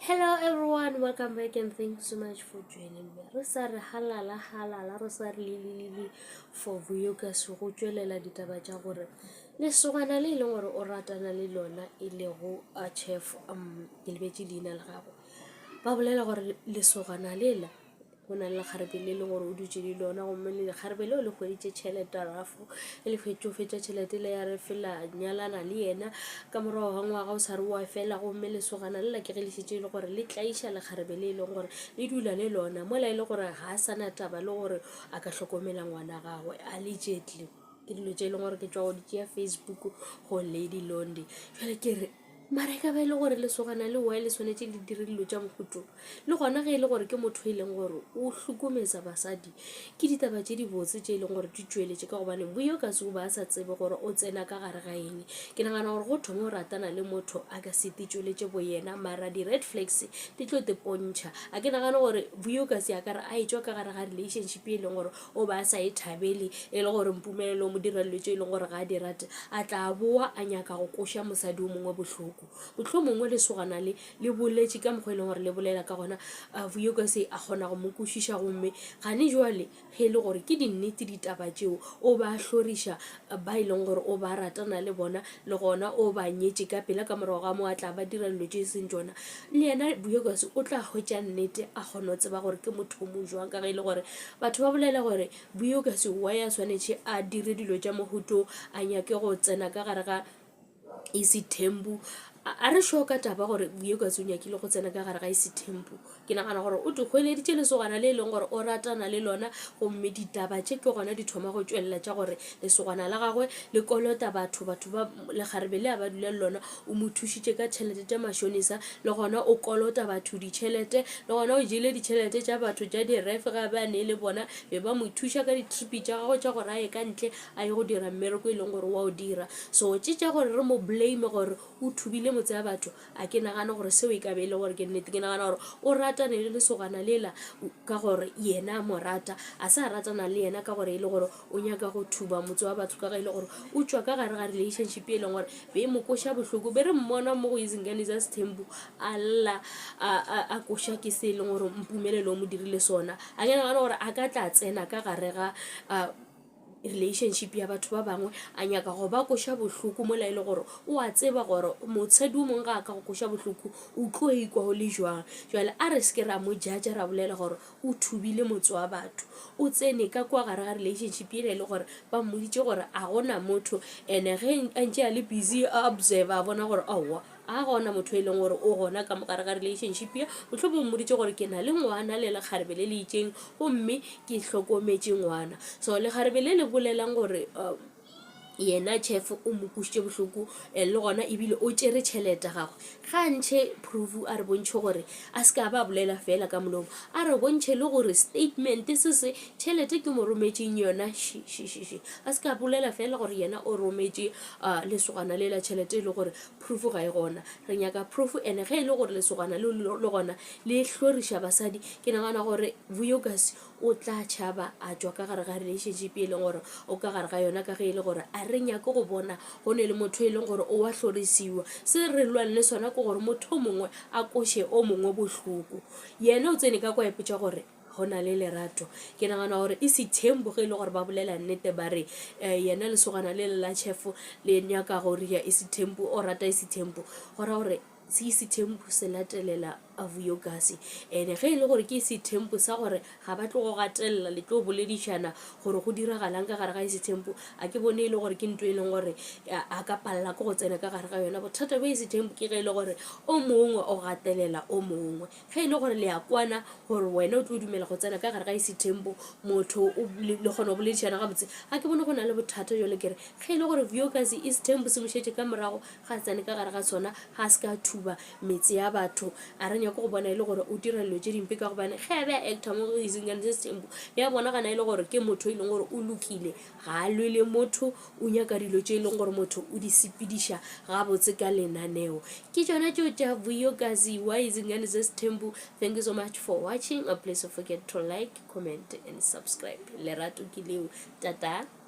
Hello everyone, welcome back and thanks so much for joining me. Re sa re halala re sa re lili for vuyo ka se go tswelela ditaba tša gore lesogana le leng gore o ratana le lona e le go a chef ke lebetse leina le gago ba bolela gore lesogana lela go na le kgarebe le leng gore o dutse di lona gomme le kgarebe leo le kgweditše tšhelete rafo le fetša tšhelete le ya re fela nyalana le yena ka morago ga ngwaga o sa re wa fela gomme lesogana lela ke ge le šetše le gore le tlaiša le kgarebe le leng gore le dula le lona mola e le gore ga a sana taba le gore a ka hlokomela ngwana gagwe a le jetle ke dilo tše e leng gore ke tšwa go di tšea Facebook go Lady Londi jale ke re mara ka ba e le gore lesogana le wa le swanetše le dire dilo tša mohuto le gona ge e le gore ke motho e leng gore o hlokometsa basadi ke ditaba tše di botse tše e leng gore di tšweletše ka gobane boyo ka se o ba a sa tsebe gore o tsena ka gare ga eng ke nagana gore go thoma o ratana le motho a ka se di tšweletše bo yena mara di-red flags di tlo te pontšha a ke nagana gore boyo ka se a ka re a etswa ka gare ga relationship e leng gore o ba a sa e thabele e le gore mpumelelo o mo dira dilo tše e leng gore ga a di rate a tla boa a nyaka go koša mosadi o mongwe bohloko mohlomongwe lesogana le boletše ka mokgwa e leng gore le bolela ka gona vuyo ka se a kgona go mo kwešiša gomme gane jwale ge e le gore ke dinnete ditaba tšeo o ba hloriša ba e leng gore o ba ratana le bona le gona o ba nyetše ka pela ka morago ga mo a tla ba dira dilo tše e seng tšona le yena vuyo ka se o tla hwetša nnete a kgona go tseba gore ke motho o mo jwang ka ge e le gore batho ba bolela gore vuyo ka se wa ya swanetše a dire dilo tša mohuto a nyake go tsena ka gare ga Isithembu a re sho ka taba gore buye ka tsunya ke le go tsena ka gare ga Isithembu ke nagana gore o te khweleditše lesogana le leng gore o ratana le lona gomme ditaba tše ke gona di thoma go tšwelela tša gore lesogana la gagwe le kolota batho ba le kgarebe le a ba dula le lona o mo thušitše ka tšhelete tša mašonisa le gona o kolota batho ditšhelete le gona o jele ditšhelete tša batho tša di-ref ga ba ne le bona be ba mo thuša ka di-tripi tša gagwe tša gore a ye ka ntle a ye go dira mmereko e leng gore wa o dira so tše tša gore re mo blame gore o thubile motse ya batho a ke nagana gore seo e ka be e le gore ke nnete ke nagana gore o ratane le lesogana lela ka gore yena mo rata a sa ratana le yena ka gore e le gore o nyaka go thuba motse wa batho ka ge e le gore o tšwa ka gare ga relationship e leng gore be mo koša bohloko be re mmona mo go Izingane za Sithembu a lla a koša ke se e leng gore mpumelelo o mo dirile sona a ke nagana gore a ka tla tsena ka gare ga relationship ya batho ba bangwe a nyaka go ba koša bohloko mola e le gore o a tseba gore motshedi o mongwe ga a ka go koša bohloko o tlo ikwa go le jwang jwale a re seke ra mo judge ra bolela gore o thubile motse wa batho o tsene ka kwa gare ga relationship e le gore ba mmoditše gore a gona motho ene ge a ntše a le busy a observe a bona gore aowa a gona motho e leng gore o gona ka mogare ga relationship ya mohlomong mmoditše gore ke na le ngwana le lekgarebe le le itšeng gomme ke hlokometše ngwana so lekgarebe le le bolelang gore yena chef o mo kušitše bohloko le gona ebile o tšere tšhelete gagwe ga ntšhe proof a re bontšhe gore a se ka ba bolela fela ka molomo a re bontšhe le gore statement se tšhelete ke mo rometšeng yona a se ka bolela fela gore yena o rometše lesogana le la tšhelete e le gore proof ga e gona re nyaka proof ene ge e le gore lesogana le gona le hloriša basadi ke nagana gore vuyo kasi o tla tšhaba a tšwa ka gare ga relationship e leng gore o ka gare ga yona ka ge e le gore a re nyake go bona go ne le motho e leng gore o wa hlorisiwa se re lwane le sona ke gore motho o mongwe a koše o mongwe bohloko yena o tsene ka kwa ipotša gore go na le lerato ke nagana gore Isithembu ge e le gore ba bolela nnete ba re yena lesogana le la chef le nyaka gore ya Isithembu o rata Isithembu gora gore se Isithembu se latelela vuyo kasi ene ge e le gore ke Isithembu sa gore ga ba tlo go gatelela le tlo boledišana gore go diragalang ka gare ga Isithembu a ke bone e le gore ke ntho e leng gore a ka palela ko go tsena ka gare ga yona bothata ba Isithembu ke ge e le gore o mongwe o gatelela o mongwe ge e le gore le ya kwana gore wena o tlo dumela go tsena ka gare ga Isithembu motho le kgona go boledišana gabotse a ke bone go na le bothata jole kere ge e le gore vuyo kasi Isithembu se mošetše ka morago ga tsene ka gare ga sona ga se ka thuba metse ya batho a re nyako go bona e le gore o dira dilo tše dimpe ka gobane ge a be a actor mo Izingane za Sithembu ya bonagana e le gore ke motho e leng gore o lokile ga a lwele motho o nyaka dilo tše e leng gore motho o di sepediša gabotse ka lenaneo ke tšona tšeo tša vuyo kasi wa Izingane za Sithembu. Thank you so much for watching. Please don't forget to like, comment and subscribe. Lerato ke leo, tata.